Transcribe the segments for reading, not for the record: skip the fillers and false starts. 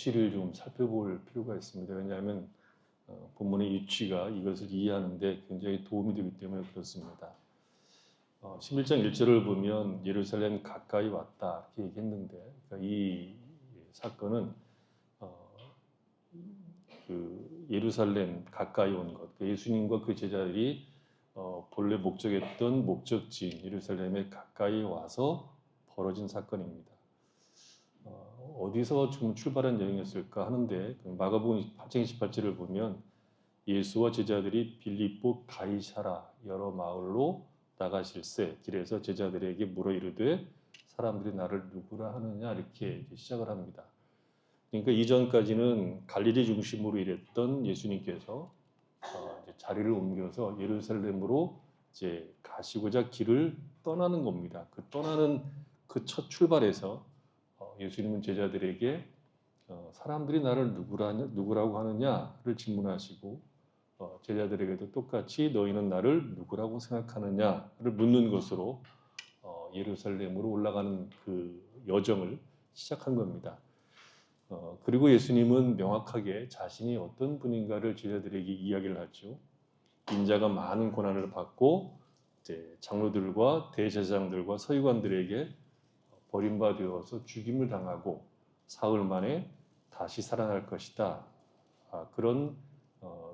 위치를 좀 살펴볼 필요가 있습니다. 왜냐하면 본문의 위치가 이것을 이해하는 데 굉장히 도움이 되기 때문에 그렇습니다. 11장 1절을 보면 예루살렘 가까이 왔다 이렇게 얘기했는데, 그러니까 이 사건은 그 예루살렘 가까이 온 것, 예수님과 그 제자들이 본래 목적했던 목적지인 예루살렘에 가까이 와서 벌어진 사건입니다. 어디서 좀 출발한 여행이었을까 하는데, 마가복음 8장 28절을 보면 예수와 제자들이 빌립보 가이사라 여러 마을로 나가실새 길에서 제자들에게 물어 이르되 사람들이 나를 누구라 하느냐 이렇게 시작을 합니다. 그러니까 이전까지는 갈릴리 중심으로 일했던 예수님께서 이제 자리를 옮겨서 예루살렘으로 이제 가시고자 길을 떠나는 겁니다. 그 떠나는 그 첫 출발에서 예수님은 제자들에게 사람들이 나를 누구라고 하느냐를 질문하시고, 제자들에게도 똑같이 너희는 나를 누구라고 생각하느냐를 묻는 것으로 예루살렘으로 올라가는 그 여정을 시작한 겁니다. 그리고 예수님은 명확하게 자신이 어떤 분인가를 제자들에게 이야기를 하죠. 인자가 많은 고난을 받고 이제 장로들과 대제사장들과 서기관들에게 버림받아서 죽임을 당하고 사흘 만에 다시 살아날 것이다. 그런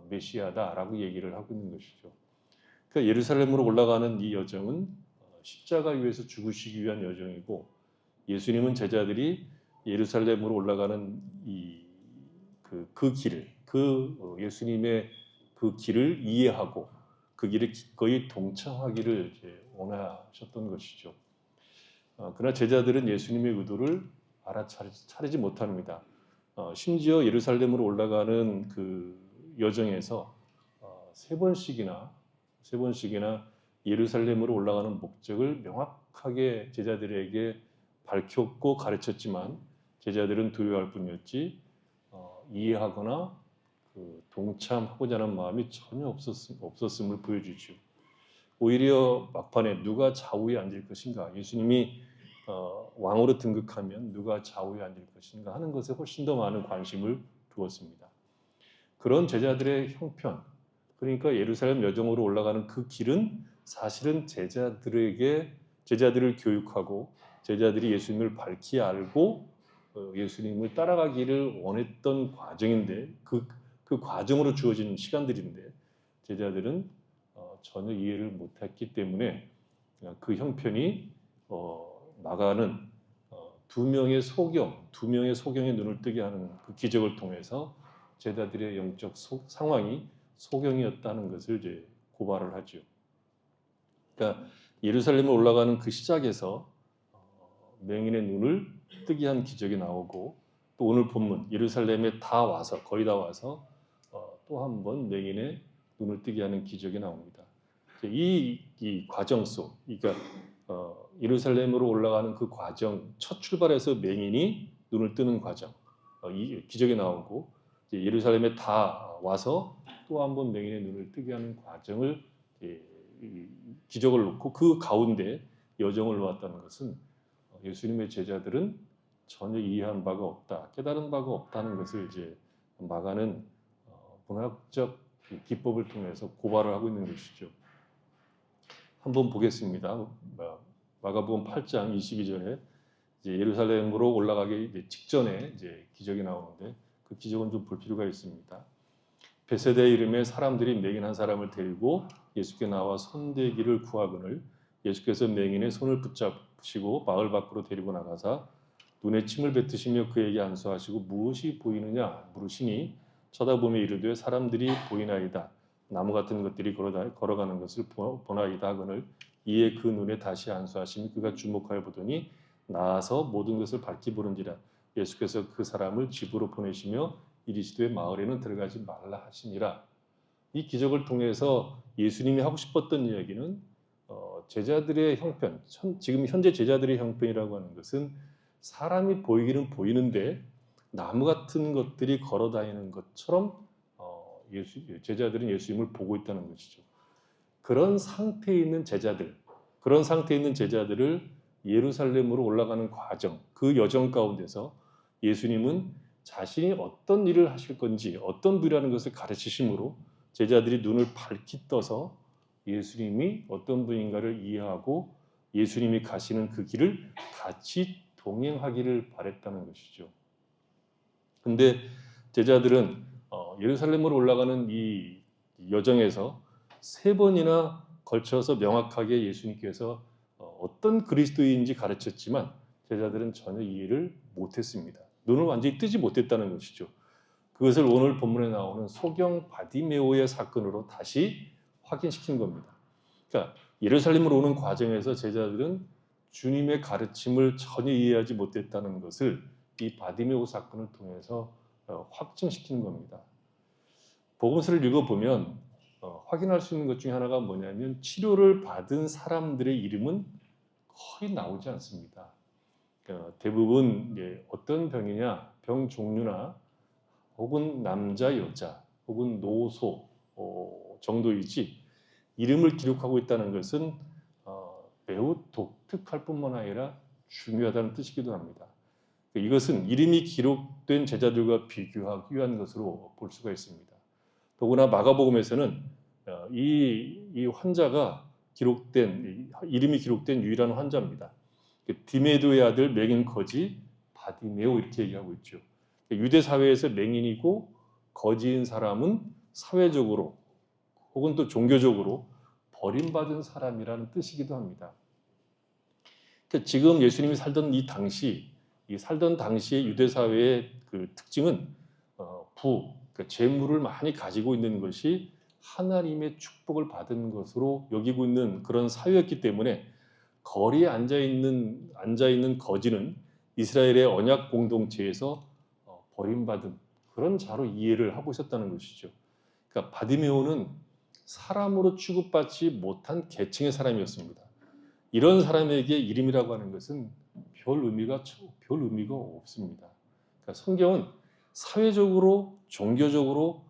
메시아다라고 얘기를 하고 있는 것이죠. 그러니까 예루살렘으로 올라가는 이 여정은 십자가 위에서 죽으시기 위한 여정이고, 예수님은 제자들이 예루살렘으로 올라가는 그 길을, 예수님의 그 길을 이해하고 그 길에 기꺼이 동참하기를 원하셨던 것이죠. 그러나 제자들은 예수님의 의도를 알아차리지 못합니다. 심지어 예루살렘으로 올라가는 그 여정에서 세 번씩이나 예루살렘으로 올라가는 목적을 명확하게 제자들에게 밝혔고 가르쳤지만 제자들은 두려워할 뿐이었지 이해하거나 동참하고자 하는 마음이 전혀 없었음을 보여주죠. 오히려 막판에 누가 좌우에 앉을 것인가, 예수님이 왕으로 등극하면 누가 좌우에 앉을 것인가 하는 것에 훨씬 더 많은 관심을 두었습니다. 그런 제자들의 형편, 그러니까 예루살렘 여정으로 올라가는 그 길은 사실은 제자들을 교육하고 제자들이 예수님을 밝히 알고 예수님을 따라가기를 원했던 과정인데, 그 과정으로 주어진 시간들인데 제자들은 전혀 이해를 못했기 때문에 그 형편이 마가는 두 명의 소경의 눈을 뜨게 하는 그 기적을 통해서 제자들의 영적 상황이 소경이었다는 것을 이제 고발을 하죠. 그러니까 예루살렘에 올라가는 그 시작에서 맹인의 눈을 뜨게 한 기적이 나오고, 또 오늘 본문 예루살렘에 거의 다 와서 또 한 번 맹인의 눈을 뜨게 하는 기적이 나옵니다. 이 과정 속, 그러니까 예루살렘으로 올라가는 그 과정, 첫 출발에서 맹인이 눈을 뜨는 과정, 이 기적이 나오고, 이제 예루살렘에 다 와서 또 한 번 맹인의 눈을 뜨게 하는 과정을 기적을 놓고 그 가운데 여정을 놓았다는 것은 예수님의 제자들은 전혀 이해한 바가 없다, 깨달은 바가 없다는 것을 이제 마가는 문학적 기법을 통해서 고발을 하고 있는 것이죠. 한번 보겠습니다. 마가복음 8장 22절에 이제 예루살렘으로 올라가기 직전에 이제 기적이 나오는데, 그 기적은 좀 볼 필요가 있습니다. 베세다의 이름에 사람들이 맹인 한 사람을 데리고 예수께 나와 손대기를 구하거늘 예수께서 맹인의 손을 붙잡으시고 마을 밖으로 데리고 나가사 눈에 침을 뱉으시며 그에게 안수하시고 무엇이 보이느냐 물으시니 쳐다보며 이르되 사람들이 보이나이다. 나무 같은 것들이 걸어가는 것을 보나이다 하거늘 이에 그 눈에 다시 안수하시니 그가 주목하여 보더니 나아서 모든 것을 밝히 보는지라. 예수께서 그 사람을 집으로 보내시며 이르시되 마을에는 들어가지 말라 하시니라. 이 기적을 통해서 예수님이 하고 싶었던 이야기는 제자들의 형편, 지금 현재 제자들의 형편이라고 하는 것은 사람이 보이기는 보이는데 나무 같은 것들이 걸어다니는 것처럼 제자들은 예수님을 보고 있다는 것이죠. 그런 상태에 있는 제자들을 예루살렘으로 올라가는 과정, 그 여정 가운데서 예수님은 자신이 어떤 일을 하실 건지 어떤 분이라는 것을 가르치심으로 제자들이 눈을 밝히 떠서 예수님이 어떤 분인가를 이해하고 예수님이 가시는 그 길을 같이 동행하기를 바랬다는 것이죠. 근데 제자들은 예루살렘으로 올라가는 이 여정에서 3번이나 걸쳐서 명확하게 예수님께서 어떤 그리스도인지 가르쳤지만 제자들은 전혀 이해를 못했습니다. 눈을 완전히 뜨지 못했다는 것이죠. 그것을 오늘 본문에 나오는 소경 바디메오의 사건으로 다시 확인시킨 겁니다. 그러니까 예루살렘으로 오는 과정에서 제자들은 주님의 가르침을 전혀 이해하지 못했다는 것을 이 바디메오 사건을 통해서 확증시킨 겁니다. 복음서를 읽어보면 확인할 수 있는 것 중에 하나가 뭐냐면 치료를 받은 사람들의 이름은 거의 나오지 않습니다. 대부분 어떤 병이냐, 병 종류나 혹은 남자, 여자, 혹은 노소 정도이지 이름을 기록하고 있다는 것은 매우 독특할 뿐만 아니라 중요하다는 뜻이기도 합니다. 이것은 이름이 기록된 제자들과 비교하기 위한 것으로 볼 수가 있습니다. 더구나 마가복음에서는 이 환자가 이름이 기록된 유일한 환자입니다. 디메도의 아들 맹인 거지 바디메오 이렇게 얘기하고 있죠. 유대 사회에서 맹인이고 거지인 사람은 사회적으로 혹은 또 종교적으로 버림받은 사람이라는 뜻이기도 합니다. 지금 예수님이 살던 살던 당시의 유대 사회의 그 특징은 재물을 많이 가지고 있는 것이 하나님의 축복을 받은 것으로 여기고 있는 그런 사회였기 때문에 거리에 앉아 있는 거지는 이스라엘의 언약 공동체에서 버림받은 그런 자로 이해를 하고 있었다는 것이죠. 그러니까 바디메오는 사람으로 취급받지 못한 계층의 사람이었습니다. 이런 사람에게 이름이라고 하는 것은 별 의미가 없습니다. 그러니까 성경은 사회적으로 종교적으로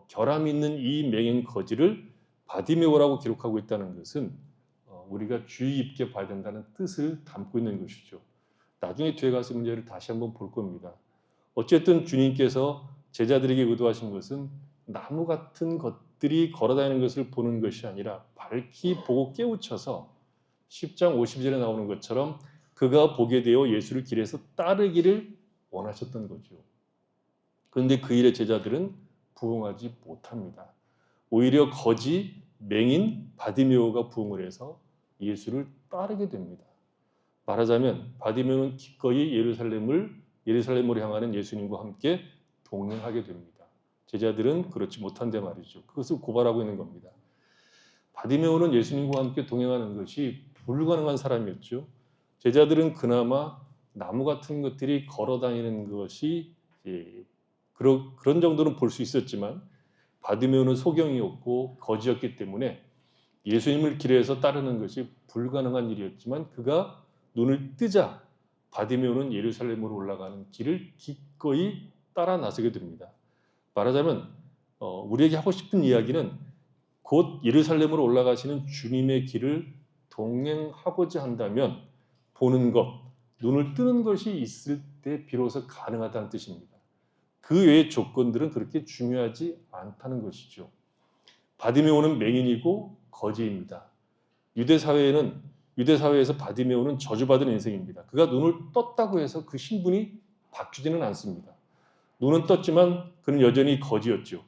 결함이 있는 이 맹인 거지를 바디메오라고 기록하고 있다는 것은 우리가 주의 깊게 봐야 된다는 뜻을 담고 있는 것이죠. 나중에 뒤에 가서 문제를 다시 한번 볼 겁니다. 어쨌든 주님께서 제자들에게 의도하신 것은 나무 같은 것들이 걸어다니는 것을 보는 것이 아니라 밝히 보고 깨우쳐서 10장 50절에 나오는 것처럼 그가 보게 되어 예수를 길에서 따르기를 원하셨던 거죠. 그런데 그 일에 제자들은 부응하지 못합니다. 오히려 거지, 맹인, 바디메오가 부응을 해서 예수를 따르게 됩니다. 말하자면 바디메오는 기꺼이 예루살렘으로 향하는 예수님과 함께 동행하게 됩니다. 제자들은 그렇지 못한데 말이죠. 그것을 고발하고 있는 겁니다. 바디메오는 예수님과 함께 동행하는 것이 불가능한 사람이었죠. 제자들은 그나마 나무 같은 것들이 걸어다니는 것이 그런 정도는 볼 수 있었지만 바디메오는 소경이었고 거지였기 때문에 예수님을 길에서 따르는 것이 불가능한 일이었지만 그가 눈을 뜨자 바디메오는 예루살렘으로 올라가는 길을 기꺼이 따라 나서게 됩니다. 말하자면 우리에게 하고 싶은 이야기는 곧 예루살렘으로 올라가시는 주님의 길을 동행하고자 한다면 보는 것, 눈을 뜨는 것이 있을 때 비로소 가능하다는 뜻입니다. 그 외의 조건들은 그렇게 중요하지 않다는 것이죠. 바디메오는 맹인이고 거지입니다. 유대 사회에서 바디메오는 저주받은 인생입니다. 그가 눈을 떴다고 해서 그 신분이 바뀌지는 않습니다. 눈은 떴지만 그는 여전히 거지였죠.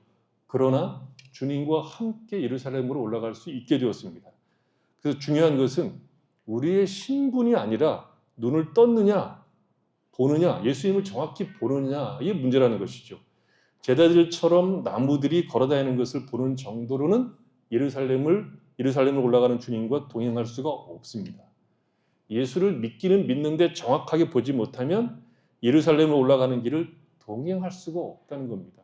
그러나 주님과 함께 예루살렘으로 올라갈 수 있게 되었습니다. 그래서 중요한 것은 우리의 신분이 아니라 눈을 떴느냐 보느냐, 예수님을 정확히 보느냐의 문제라는 것이죠. 제자들처럼 나무들이 걸어다니는 것을 보는 정도로는 예루살렘을 올라가는 주님과 동행할 수가 없습니다. 예수를 믿는데 정확하게 보지 못하면 예루살렘을 올라가는 길을 동행할 수가 없다는 겁니다.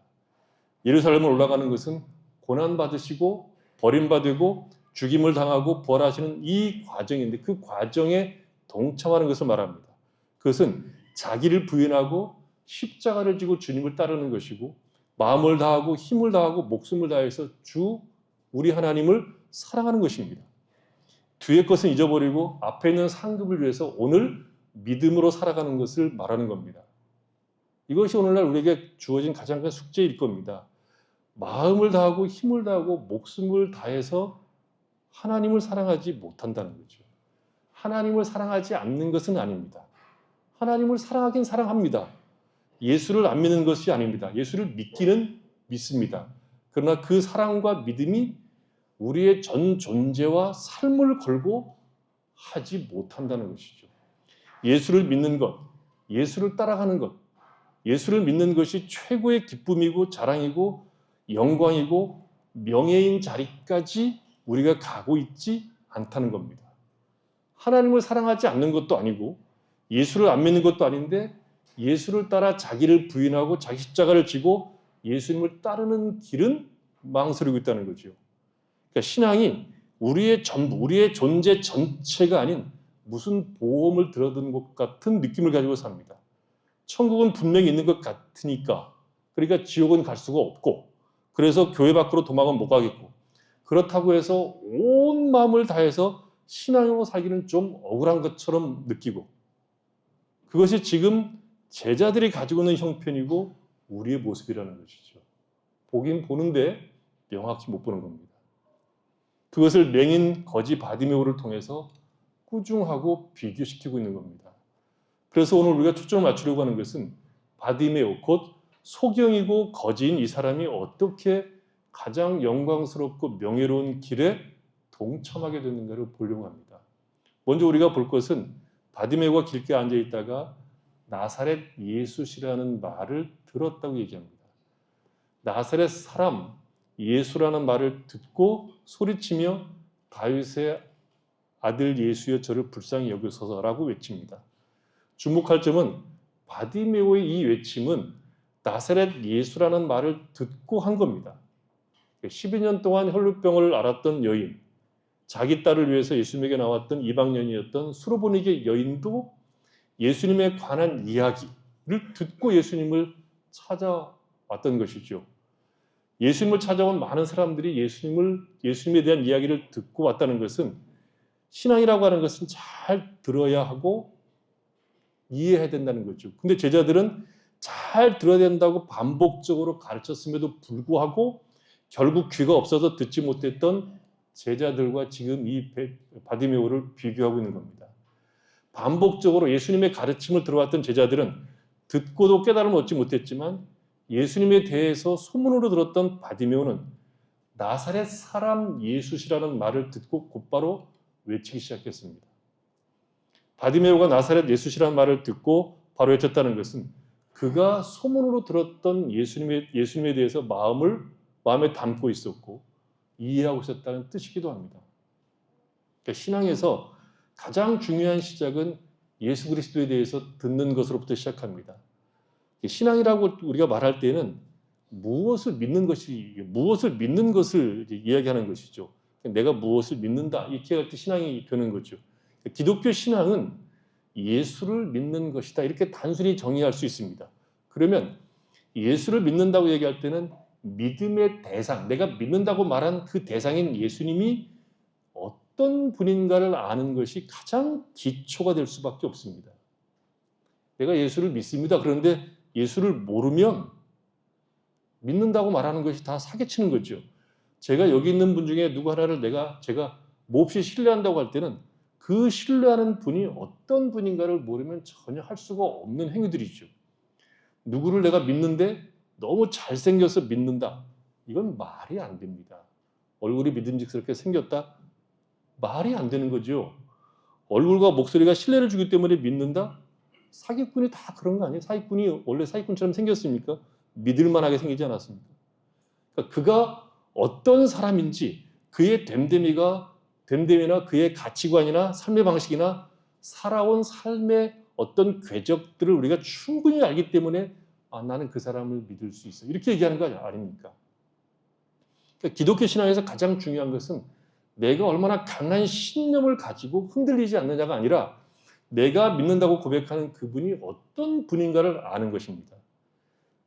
예루살렘을 올라가는 것은 고난받으시고 버림받고 죽임을 당하고 부활하시는 이 과정인데 그 과정에 동참하는 것을 말합니다. 그것은 자기를 부인하고 십자가를 지고 주님을 따르는 것이고 마음을 다하고 힘을 다하고 목숨을 다해서 우리 하나님을 사랑하는 것입니다. 뒤의 것은 잊어버리고 앞에 있는 상급을 위해서 오늘 믿음으로 살아가는 것을 말하는 겁니다. 이것이 오늘날 우리에게 주어진 가장 큰 숙제일 겁니다. 마음을 다하고 힘을 다하고 목숨을 다해서 하나님을 사랑하지 못한다는 거죠. 하나님을 사랑하지 않는 것은 아닙니다. 하나님을 사랑하긴 사랑합니다. 예수를 안 믿는 것이 아닙니다. 예수를 믿기는 믿습니다. 그러나 그 사랑과 믿음이 우리의 전 존재와 삶을 걸고 하지 못한다는 것이죠. 예수를 믿는 것, 예수를 따라가는 것, 예수를 믿는 것이 최고의 기쁨이고 자랑이고 영광이고 명예인 자리까지 우리가 가고 있지 않다는 겁니다. 하나님을 사랑하지 않는 것도 아니고 예수를 안 믿는 것도 아닌데 예수를 따라 자기를 부인하고 자기 십자가를 지고 예수님을 따르는 길은 망설이고 있다는 거죠. 그러니까 신앙이 우리의 전부, 우리의 존재 전체가 아닌 무슨 보험을 들어든 것 같은 느낌을 가지고 삽니다. 천국은 분명히 있는 것 같으니까, 그러니까 지옥은 갈 수가 없고, 그래서 교회 밖으로 도망은 못 가겠고, 그렇다고 해서 온 마음을 다해서 신앙으로 살기는 좀 억울한 것처럼 느끼고, 그것이 지금 제자들이 가지고 있는 형편이고 우리의 모습이라는 것이죠. 보긴 보는데 명확히 못 보는 겁니다. 그것을 맹인 거지 바디메오를 통해서 꾸중하고 비교시키고 있는 겁니다. 그래서 오늘 우리가 초점을 맞추려고 하는 것은 바디메오, 곧 소경이고 거지인 이 사람이 어떻게 가장 영광스럽고 명예로운 길에 동참하게 됐는가를 보려고 합니다. 먼저 우리가 볼 것은 바디메오가 길가에 앉아 있다가 나사렛 예수시라는 말을 들었다고 얘기합니다. 나사렛 사람 예수라는 말을 듣고 소리치며 다윗의 아들 예수여 저를 불쌍히 여기소서라고 외칩니다. 주목할 점은 바디메오의 이 외침은 나사렛 예수라는 말을 듣고 한 겁니다. 12년 동안 혈루병을 앓았던 여인, 자기 딸을 위해서 예수님에게 나왔던 이방년이었던 수로보니게 여인도 예수님에 관한 이야기를 듣고 예수님을 찾아왔던 것이죠. 예수님을 찾아온 많은 사람들이 예수님에 대한 이야기를 듣고 왔다는 것은 신앙이라고 하는 것은 잘 들어야 하고 이해해야 된다는 거죠. 근데 제자들은 잘 들어야 된다고 반복적으로 가르쳤음에도 불구하고 결국 귀가 없어서 듣지 못했던 제자들과 지금 이 바디메오를 비교하고 있는 겁니다. 반복적으로 예수님의 가르침을 들어왔던 제자들은 듣고도 깨달음을 얻지 못했지만 예수님에 대해서 소문으로 들었던 바디메오는 나사렛 사람 예수시라는 말을 듣고 곧바로 외치기 시작했습니다. 바디메오가 나사렛 예수시라는 말을 듣고 바로 외쳤다는 것은 그가 소문으로 들었던 예수님에 대해서 마음에 담고 있었고 이해하고 있었다는 뜻이기도 합니다. 그러니까 신앙에서 가장 중요한 시작은 예수 그리스도에 대해서 듣는 것으로부터 시작합니다. 신앙이라고 우리가 말할 때는 무엇을 믿는 것을 이야기하는 것이죠. 내가 무엇을 믿는다 이렇게 할 때 신앙이 되는 거죠. 기독교 신앙은 예수를 믿는 것이다 이렇게 단순히 정의할 수 있습니다. 그러면 예수를 믿는다고 얘기할 때는 믿음의 대상, 내가 믿는다고 말한 그 대상인 예수님이 어떤 분인가를 아는 것이 가장 기초가 될 수밖에 없습니다. 내가 예수를 믿습니다. 그런데 예수를 모르면 믿는다고 말하는 것이 다 사기치는 거죠. 제가 여기 있는 분 중에 누구 하나를 제가 몹시 신뢰한다고 할 때는 그 신뢰하는 분이 어떤 분인가를 모르면 전혀 할 수가 없는 행위들이죠. 누구를 내가 믿는데 너무 잘생겨서 믿는다. 이건 말이 안 됩니다. 얼굴이 믿음직스럽게 생겼다. 말이 안 되는 거죠. 얼굴과 목소리가 신뢰를 주기 때문에 믿는다? 사기꾼이 다 그런 거 아니에요? 사기꾼이 원래 사기꾼처럼 생겼습니까? 믿을만하게 생기지 않았습니까? 그러니까 그가 어떤 사람인지 그의 됨됨이나 그의 가치관이나 삶의 방식이나 살아온 삶의 어떤 궤적들을 우리가 충분히 알기 때문에 나는 그 사람을 믿을 수 있어. 이렇게 얘기하는 거 아닙니까? 그러니까 기독교 신앙에서 가장 중요한 것은 내가 얼마나 강한 신념을 가지고 흔들리지 않느냐가 아니라 내가 믿는다고 고백하는 그분이 어떤 분인가를 아는 것입니다.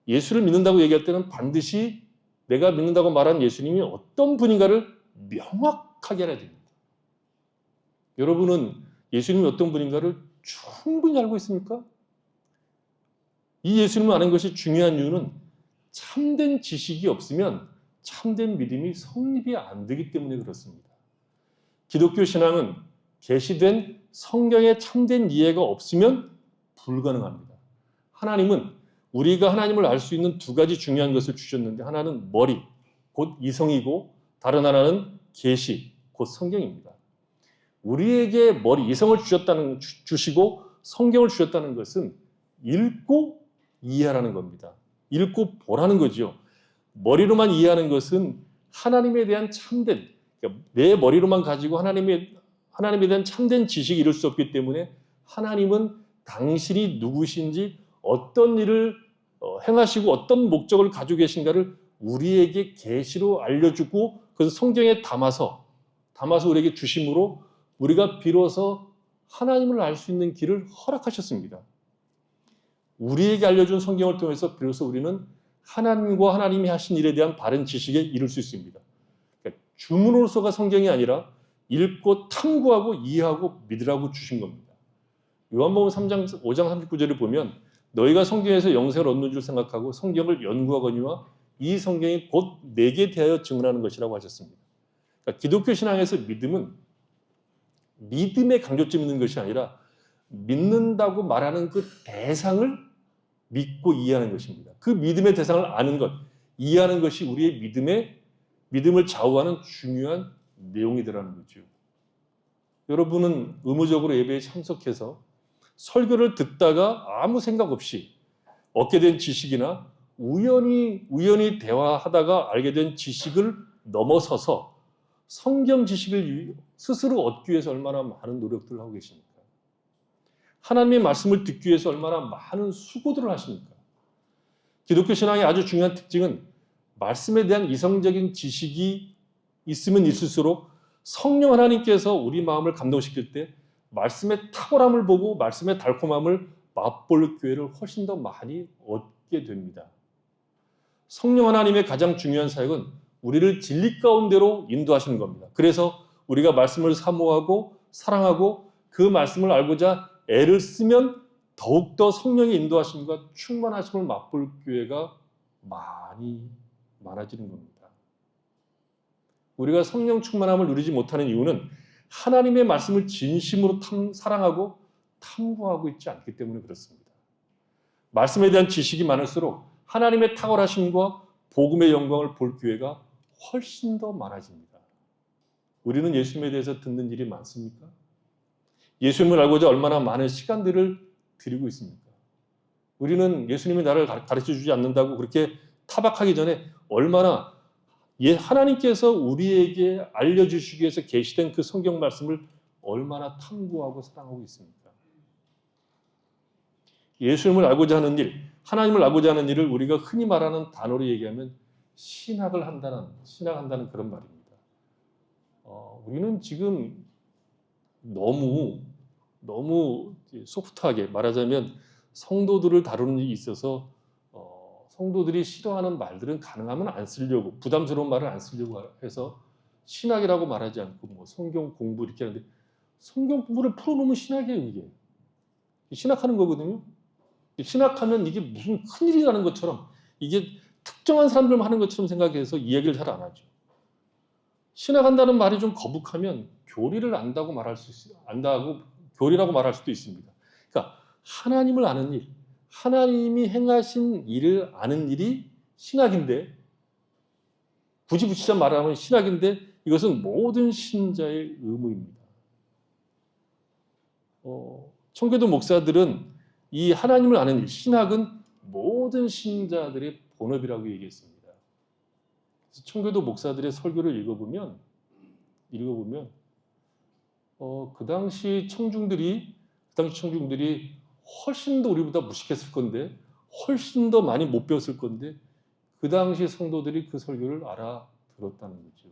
예수를 믿는다고 얘기할 때는 반드시 내가 믿는다고 말한 예수님이 어떤 분인가를 명확하게 알아야 됩니다. 여러분은 예수님이 어떤 분인가를 충분히 알고 있습니까? 이 예수님을 아는 것이 중요한 이유는 참된 지식이 없으면 참된 믿음이 성립이 안 되기 때문에 그렇습니다. 기독교 신앙은 계시된 성경의 참된 이해가 없으면 불가능합니다. 하나님은 우리가 하나님을 알 수 있는 두 가지 중요한 것을 주셨는데, 하나는 머리, 곧 이성이고, 다른 하나는 계시, 곧 성경입니다. 우리에게 머리, 이성을 주시고 성경을 주셨다는 것은 읽고 이해하라는 겁니다. 읽고 보라는 거죠. 머리로만 이해하는 것은 하나님에 대한 참된, 그러니까 내 머리로만 가지고 하나님에 대한 참된 지식이 이룰 수 없기 때문에 하나님은 당신이 누구신지, 어떤 일을 행하시고 어떤 목적을 가지고 계신가를 우리에게 계시로 알려주고, 그것을 성경에 담아서 우리에게 주심으로 우리가 비로소 하나님을 알 수 있는 길을 허락하셨습니다. 우리에게 알려준 성경을 통해서 비로소 우리는 하나님과 하나님이 하신 일에 대한 바른 지식에 이룰 수 있습니다. 그러니까 주문으로서가 성경이 아니라 읽고 탐구하고 이해하고 믿으라고 주신 겁니다. 요한복음 5장 39절을 보면 너희가 성경에서 영생을 얻는 줄 생각하고 성경을 연구하거니와 이 성경이 곧 내게 대하여 증언하는 것이라고 하셨습니다. 그러니까 기독교 신앙에서 믿음은 믿음의 강조점 있는 것이 아니라 믿는다고 말하는 그 대상을 믿고 이해하는 것입니다. 그 믿음의 대상을 아는 것, 이해하는 것이 우리의 믿음을 좌우하는 중요한 내용이더라는 거죠. 여러분은 의무적으로 예배에 참석해서 설교를 듣다가 아무 생각 없이 얻게 된 지식이나 우연히 대화하다가 알게 된 지식을 넘어서서 성경 지식을 스스로 얻기 위해서 얼마나 많은 노력들을 하고 계십니까? 하나님의 말씀을 듣기 위해서 얼마나 많은 수고들을 하십니까? 기독교 신앙의 아주 중요한 특징은 말씀에 대한 이성적인 지식이 있으면 있을수록 성령 하나님께서 우리 마음을 감동시킬 때 말씀의 탁월함을 보고 말씀의 달콤함을 맛볼 기회를 훨씬 더 많이 얻게 됩니다. 성령 하나님의 가장 중요한 사역은 우리를 진리 가운데로 인도하시는 겁니다. 그래서 우리가 말씀을 사모하고 사랑하고 그 말씀을 알고자 애를 쓰면 더욱더 성령의 인도하심과 충만하심을 맛볼 기회가 많아지는 겁니다. 우리가 성령 충만함을 누리지 못하는 이유는 하나님의 말씀을 진심으로 사랑하고 탐구하고 있지 않기 때문에 그렇습니다. 말씀에 대한 지식이 많을수록 하나님의 탁월하심과 복음의 영광을 볼 기회가 훨씬 더 많아집니다. 우리는 예수님에 대해서 듣는 일이 많습니까? 예수님을 알고자 얼마나 많은 시간들을 드리고 있습니까? 우리는 예수님이 나를 가르쳐주지 않는다고 그렇게 타박하기 전에 얼마나 하나님께서 우리에게 알려주시기 위해서 계시된 그 성경 말씀을 얼마나 탐구하고 사랑하고 있습니까? 예수님을 알고자 하는 일, 하나님을 알고자 하는 일을 우리가 흔히 말하는 단어로 얘기하면 신학한다는 그런 말입니다. 우리는 지금 너무 소프트하게 말하자면 성도들을 다루는 일이 있어서 성도들이 싫어하는 말들은 가능하면 안 쓰려고, 부담스러운 말을 안 쓰려고 해서 신학이라고 말하지 않고 뭐 성경 공부 이렇게 하는데, 성경 공부를 풀어놓으면 신학이에요. 이게 신학하는 거거든요. 신학하면 이게 무슨 큰일이라는 것처럼, 이게 특정한 사람들만 하는 것처럼 생각해서 이야기를 잘 안 하죠. 신학한다는 말이 좀 거북하면 교리를 안다고 교리라고 말할 수도 있습니다. 그러니까 하나님을 아는 일, 하나님이 행하신 일을 아는 일이 신학인데, 굳이 붙이자 말하면 신학인데, 이것은 모든 신자의 의무입니다. 청교도 목사들은 이 하나님을 아는 일, 신학은 모든 신자들의 본업이라고 얘기했습니다. 그래서 청교도 목사들의 설교를 읽어보면 그 당시 청중들이 훨씬 더 우리보다 무식했을 건데, 훨씬 더 많이 못 배웠을 건데, 그 당시 성도들이 그 설교를 알아들었다는 거죠.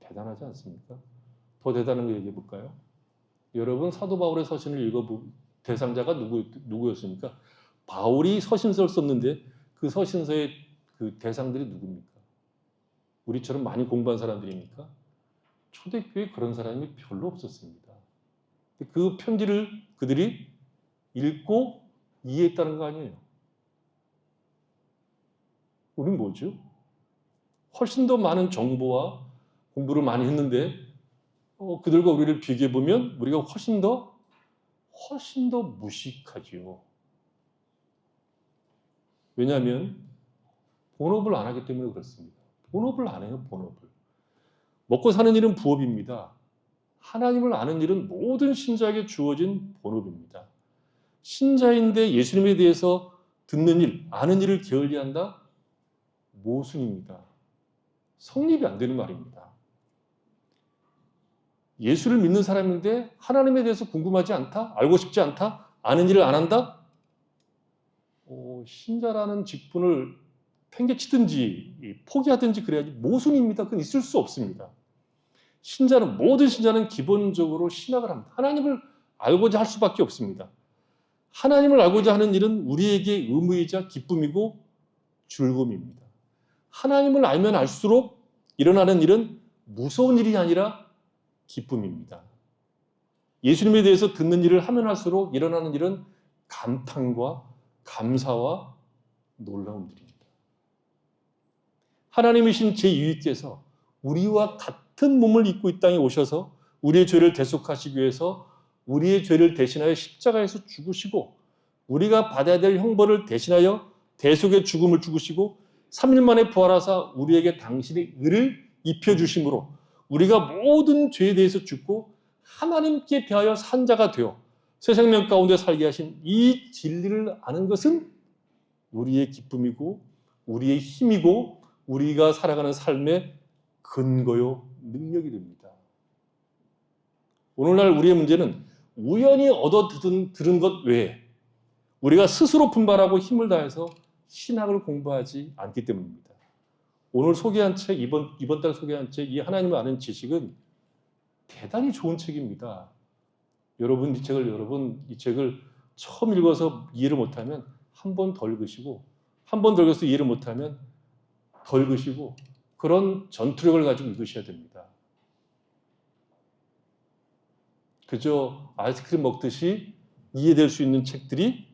대단하지 않습니까? 더 대단한 거 얘기해 볼까요? 여러분, 사도 바울의 서신을 읽어본 대상자가 누구였습니까? 바울이 서신서를 썼는데 그 서신서의 그 대상들이 누굽니까? 우리처럼 많이 공부한 사람들입니까? 초대교회에 그런 사람이 별로 없었습니다. 그 편지를 그들이 읽고 이해했다는 거 아니에요. 우린 뭐죠? 훨씬 더 많은 정보와 공부를 많이 했는데 그들과 우리를 비교해 보면 우리가 훨씬 더 무식하지요. 왜냐하면 본업을 안 하기 때문에 그렇습니다. 본업을 안 해요, 본업을. 먹고 사는 일은 부업입니다. 하나님을 아는 일은 모든 신자에게 주어진 본업입니다. 신자인데 예수님에 대해서 듣는 일, 아는 일을 게을리한다? 모순입니다. 성립이 안 되는 말입니다. 예수를 믿는 사람인데 하나님에 대해서 궁금하지 않다? 알고 싶지 않다? 아는 일을 안 한다? 신자라는 직분을 팽개치든지 포기하든지 그래야지 모순입니다. 그건 있을 수 없습니다. 모든 신자는 기본적으로 신학을 합니다. 하나님을 알고자 할 수밖에 없습니다. 하나님을 알고자 하는 일은 우리에게 의무이자 기쁨이고 즐거움입니다. 하나님을 알면 알수록 일어나는 일은 무서운 일이 아니라 기쁨입니다. 예수님에 대해서 듣는 일을 하면 할수록 일어나는 일은 감탄과 감사와 놀라운 일입니다. 하나님이신 제2위께서 우리와 같은 몸을 입고 이 땅에 오셔서 우리의 죄를 대속하시기 위해서 우리의 죄를 대신하여 십자가에서 죽으시고 우리가 받아야 될 형벌을 대신하여 대속의 죽음을 죽으시고 3일 만에 부활하사 우리에게 당신의 의를 입혀주심으로 우리가 모든 죄에 대해서 죽고 하나님께 대하여 산 자가 되어 새 생명 가운데 살게 하신 이 진리를 아는 것은 우리의 기쁨이고 우리의 힘이고 우리가 살아가는 삶의 근거요 능력이 됩니다. 오늘날 우리의 문제는 우연히 들은 것 외에 우리가 스스로 분발하고 힘을 다해서 신학을 공부하지 않기 때문입니다. 오늘 소개한 책, 이번 달 소개한 책, 이 하나님을 아는 지식은 대단히 좋은 책입니다. 여러분 이 책을 처음 읽어서 이해를 못하면 한 번 더 읽으시고 한 번 더 읽어서 이해를 못하면 더 읽으시고 그런 전투력을 가지고 읽으셔야 됩니다. 그저 아이스크림 먹듯이 이해될 수 있는 책들이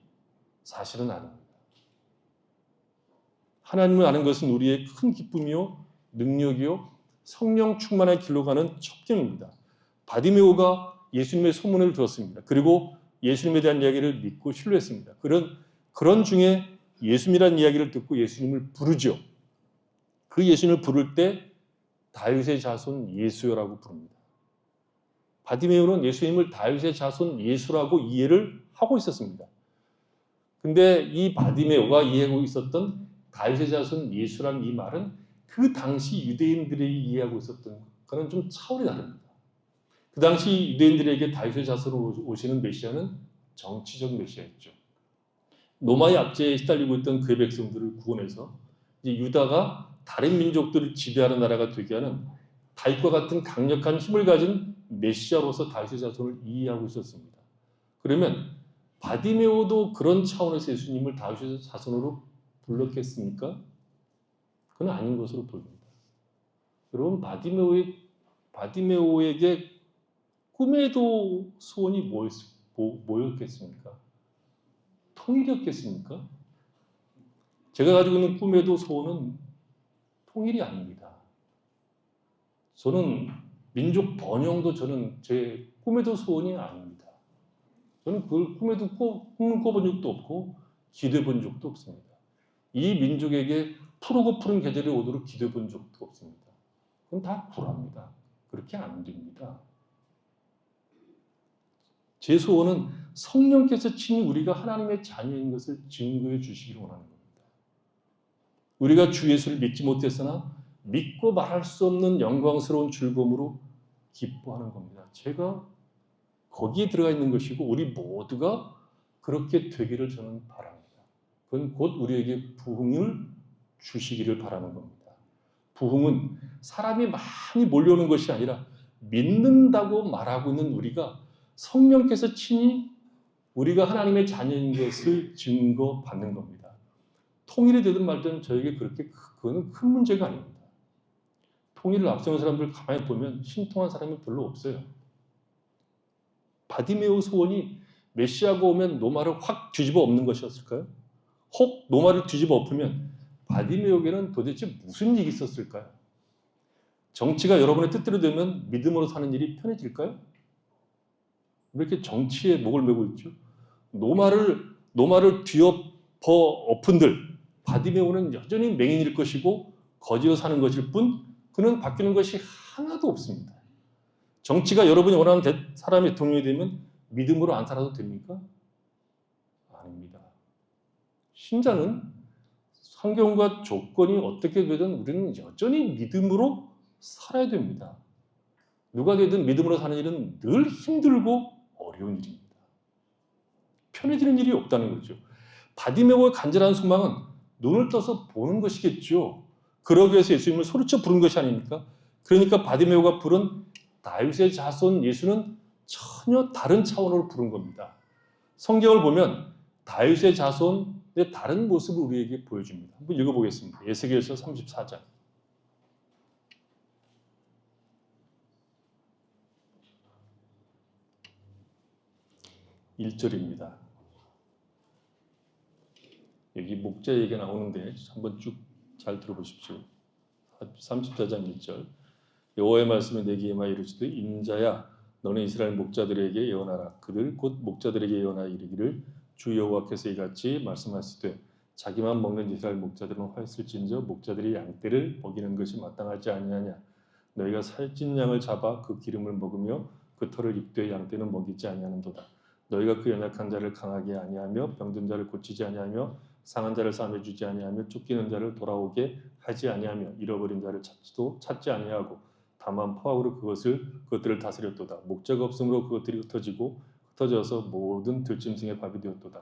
사실은 아닙니다. 하나님을 아는 것은 우리의 큰 기쁨이요 능력이요 성령 충만의 길로 가는 첩경입니다. 바디메오가 예수님의 소문을 들었습니다. 그리고 예수님에 대한 이야기를 믿고 신뢰했습니다. 그런 중에 예수님이라는 이야기를 듣고 예수님을 부르죠. 그 예수님을 부를 때 다윗의 자손 예수여라고 부릅니다. 바디메오는 예수님을 다윗의 자손 예수라고 이해를 하고 있었습니다. 근데 이 바디메오가 이해하고 있었던 다윗의 자손 예수라는 이 말은 그 당시 유대인들이 이해하고 있었던 그런 좀 차원이 다릅니다. 그 당시 유대인들에게 다윗의 자손으로 오시는 메시아는 정치적 메시아였죠. 로마의 압제에 시달리고 있던 그의 백성들을 구원해서 이제 유다가 다른 민족들을 지배하는 나라가 되게 하는 다윗과 같은 강력한 힘을 가진 메시아로서 다윗의 자손을 이해하고 있었습니다. 그러면 바디메오도 그런 차원에서 예수님을 다윗의 자손으로 불렀겠습니까? 그건 아닌 것으로 보입니다. 여러분 바디메오에게 꿈에도 소원이 뭐였겠습니까? 통일이었겠습니까? 제가 가지고 있는 꿈에도 소원은 통일이 아닙니다. 저는 민족 번영도 저는 제 꿈에도 소원이 아닙니다. 저는 그걸 꿈을 꿔본 적도 없고 기도해 본 적도 없습니다. 이 민족에게 푸르고 푸른 계절이 오도록 기도해 본 적도 없습니다. 그건 다 불합니다. 그렇게 안 됩니다. 제 소원은 성령께서 친히 우리가 하나님의 자녀인 것을 증거해 주시기를 원하는 겁니다. 우리가 주 예수를 믿지 못했으나 믿고 말할 수 없는 영광스러운 즐거움으로 기뻐하는 겁니다. 제가 거기에 들어가 있는 것이고 우리 모두가 그렇게 되기를 저는 바랍니다. 그건 곧 우리에게 부흥을 주시기를 바라는 겁니다. 부흥은 사람이 많이 몰려오는 것이 아니라 믿는다고 말하고 있는 우리가 성령께서 친히 우리가 하나님의 자녀인 것을 증거받는 겁니다. 통일이 되든 말든 저에게 그거는 큰 문제가 아닙니다. 통일을 앞세우는 사람들 가만히 보면 신통한 사람이 별로 없어요. 바디메오 소원이 메시아가 오면 노마를 확 뒤집어 엎는 것이었을까요? 혹 노마를 뒤집어 엎으면 바디메오에게는 도대체 무슨 일이 있었을까요? 정치가 여러분의 뜻대로 되면 믿음으로 사는 일이 편해질까요? 왜 이렇게 정치에 목을 메고 있죠? 노마를 뒤엎어 엎은들 바디메오는 여전히 맹인일 것이고 거지로 사는 것일 뿐 그는 바뀌는 것이 하나도 없습니다. 정치가 여러분이 원하는 사람이 대통령이 되면 믿음으로 안 살아도 됩니까? 아닙니다. 신자는 환경과 조건이 어떻게 되든 우리는 여전히 믿음으로 살아야 됩니다. 누가 되든 믿음으로 사는 일은 늘 힘들고 어려운 일입니다. 편해지는 일이 없다는 거죠. 바디메오의 간절한 소망은 눈을 떠서 보는 것이겠죠. 그러기 위해서 예수님을 소리쳐 부른 것이 아닙니까? 그러니까 바디메오가 부른 다윗의 자손 예수는 전혀 다른 차원으로 부른 겁니다. 성경을 보면 다윗의 자손의 다른 모습을 우리에게 보여줍니다. 한번 읽어보겠습니다. 에스겔서 34장 1절입니다. 여기 목자 얘기가 나오는데 한번 쭉 잘 들어보십시오. 34장 1절 여호와의 말씀이 내게 임하여 이르시되 인자야 너는 이스라엘 목자들에게 예언하라. 그들 곧 목자들에게 예언하여 이르기를 주 여호와께서 이같이 말씀하시되 자기만 먹는 이스라엘 목자들은 화했을진저 목자들이 양떼를 먹이는 것이 마땅하지 아니하냐. 너희가 살찐 양을 잡아 그 기름을 먹으며 그 털을 입되 양떼는 먹이지 아니하는도다. 너희가 그 연약한 자를 강하게 아니하며 병든 자를 고치지 아니하며 상한 자를 싸매주지 아니하며 쫓기는 자를 돌아오게 하지 아니하며 잃어버린 자를 찾지 아니하고 다만 포악으로 그것들을 다스렸도다. 목자가 없으므로 그것들이 흩어져서 모든 들짐승의 밥이 되었도다.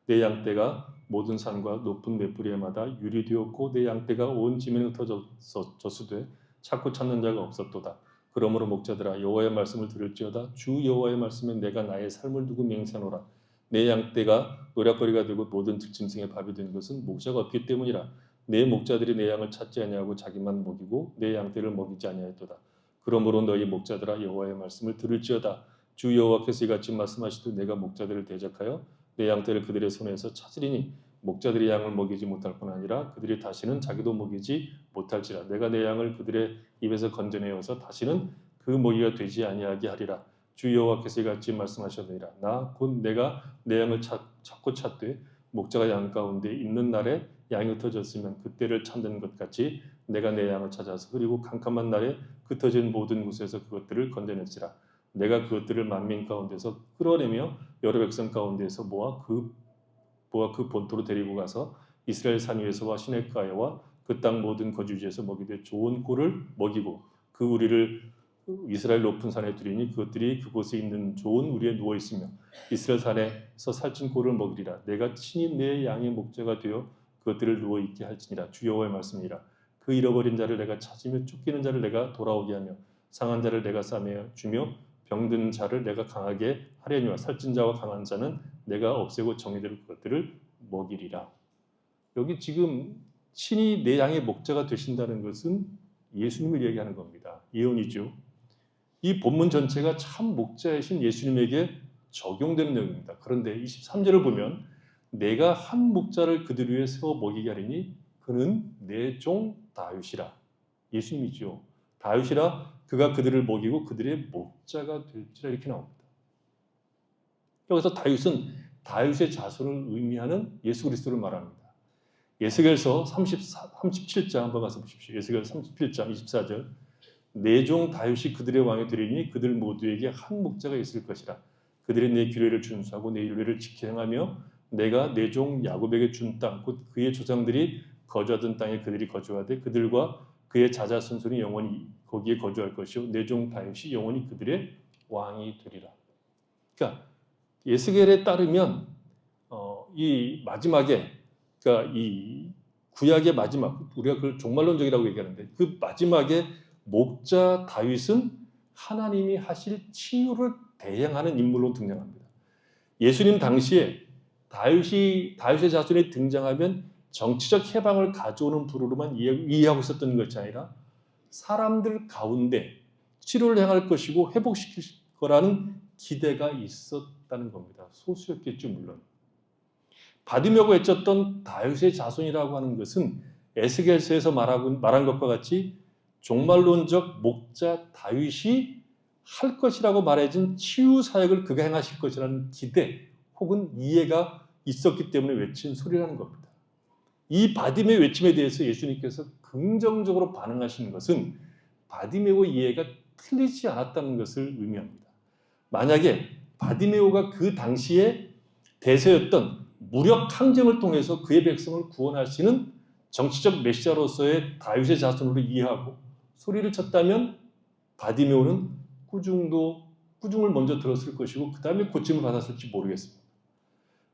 내 양떼가 모든 산과 높은 메뿌리에마다 유리 되었고 내 양떼가 온 지면에 흩어졌으되 찾고 찾는 자가 없었도다. 그러므로 목자들아 여호와의 말씀을 들을지어다. 주 여호와의 말씀에 내가 나의 삶을 두고 맹세하노라. 내 양떼가 노략거리가 되고 모든 들짐승의 밥이 된 것은 목자가 없기 때문이라. 내 목자들이 내 양을 찾지 아니하고 자기만 먹이고 내 양떼를 먹이지 아니하였도다. 그러므로 너희 목자들아 여호와의 말씀을 들을지어다. 주 여호와께서 이같이 말씀하시되 내가 목자들을 대적하여 내 양떼를 그들의 손에서 찾으리니 목자들이 양을 먹이지 못할 뿐 아니라 그들이 다시는 자기도 먹이지 못할지라. 내가 내 양을 그들의 입에서 건져내어서 다시는 그 먹이가 되지 아니하게 하리라. 주 여호와께서 이같이 말씀하셨느니라. 나 곧 내가 내 양을 찾고 찾되 목자가 양 가운데 있는 날에 양이 흩어졌으면 그때를 찾는 것 같이 내가 내 양을 찾아서 흐리고 캄캄한 날에 흩어진 모든 곳에서 그것들을 건져낼지라. 내가 그것들을 만민 가운데서 끌어내며 여러 백성 가운데서 모아 그 본토로 데리고 가서 이스라엘 산 위에서와 시내가에와 그 땅 모든 거주지에서 먹이되 좋은 꼴을 먹이고 그 우리를 이스라엘 높은 산에 두리니 그것들이 그곳에 있는 좋은 우리에 누워 있으며 이스라엘 산에서 살찐 꼴을 먹이리라. 내가 친히 내 양의 목자가 되어 그것들을 누워 있게 할지니라. 주 여호와의 말씀이라. 그 잃어버린 자를 내가 찾으며 쫓기는 자를 내가 돌아오게 하며 상한 자를 내가 싸매 주며 병든 자를 내가 강하게 하려니와 살찐 자와 강한 자는 내가 없애고 정의대로 그것들을 먹이리라. 여기 지금 친히 내 양의 목자가 되신다는 것은 예수님을 얘기하는 겁니다. 예언이죠. 이 본문 전체가 참 목자이신 예수님에게 적용되는 내용입니다. 그런데 23절을 보면 내가 한 목자를 그들 위에 세워 먹이게 하리니 그는 내 종 다윗이라. 예수님이죠. 다윗이라 그가 그들을 먹이고 그들의 목자가 될지라 이렇게 나옵니다. 여기서 다윗은 다윗의 자손을 의미하는 예수 그리스도를 말합니다. 에스겔서 37장 한번 가서 보십시오. 에스겔 37장 24절 내 종 다윗이 그들의 왕이 되리니 그들 모두에게 한 목자가 있을 것이라. 그들이 내 규례를 준수하고 내 율례를 지켜 행하며 내가 내 종 야곱에게 준 땅 곧 그의 조상들이 거주하던 땅에 그들이 거주하되 그들과 그의 자자손손이 영원히 거기에 거주할 것이요 내 종 다윗이 영원히 그들의 왕이 되리라. 그러니까 에스겔에 따르면 이 마지막에 그러니까 이 구약의 마지막 우리가 그걸 종말론적이라고 얘기하는데 그 마지막에 목자 다윗은 하나님이 하실 치유를 대행하는 인물로 등장합니다. 예수님 당시에 다윗의 자손이 등장하면 정치적 해방을 가져오는 부류로만 이해하고 있었던 것이 아니라 사람들 가운데 치료를 행할 것이고 회복시킬 거라는 기대가 있었다는 겁니다. 소수였겠죠, 물론. 바디메오가 외쳤던 다윗의 자손이라고 하는 것은 에스겔서에서 말한 것과 같이 종말론적 목자 다윗이 할 것이라고 말해진 치유 사역을 그가 행하실 것이라는 기대 혹은 이해가 있었기 때문에 외친 소리라는 겁니다. 이 바디메오 외침에 대해서 예수님께서 긍정적으로 반응하시는 것은 바디메오 이해가 틀리지 않았다는 것을 의미합니다. 만약에 바디메오가 그 당시에 대세였던 무력 항쟁을 통해서 그의 백성을 구원하시는 정치적 메시아로서의 다윗의 자손으로 이해하고 소리를 쳤다면 바디메오는 꾸중을 먼저 들었을 것이고 그 다음에 고침을 받았을지 모르겠습니다.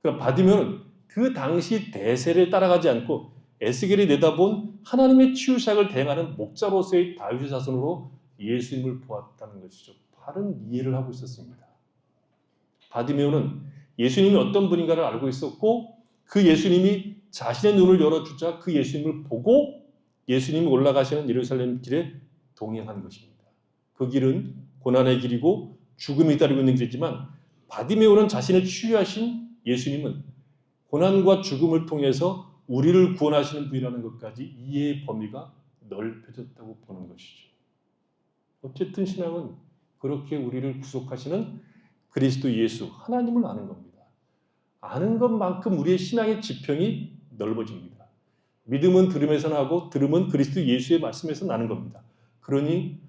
그러니까 바디메오는 그 당시 대세를 따라가지 않고 에스겔이 내다본 하나님의 치유사역을 대행하는 목자로서의 다윗의 자손으로 예수님을 보았다는 것이죠. 바른 이해를 하고 있었습니다. 바디메오는 예수님이 어떤 분인가를 알고 있었고 그 예수님이 자신의 눈을 열어주자 그 예수님을 보고 예수님이 올라가시는 예루살렘 길에 동행한 것입니다. 그 길은 고난의 길이고 죽음이 기다리고 있는 길이지만 바디메오는 자신을 치유하신 예수님은 고난과 죽음을 통해서 우리를 구원하시는 분이라는 것까지 이해의 범위가 넓혀졌다고 보는 것이죠. 어쨌든 신앙은 그렇게 우리를 구속하시는 그리스도 예수, 하나님을 아는 겁니다. 아는 것만큼 우리의 신앙의 지평이 넓어집니다. 믿음은 들음에서 나고 들음은 그리스도 예수의 말씀에서 나는 겁니다. 그러니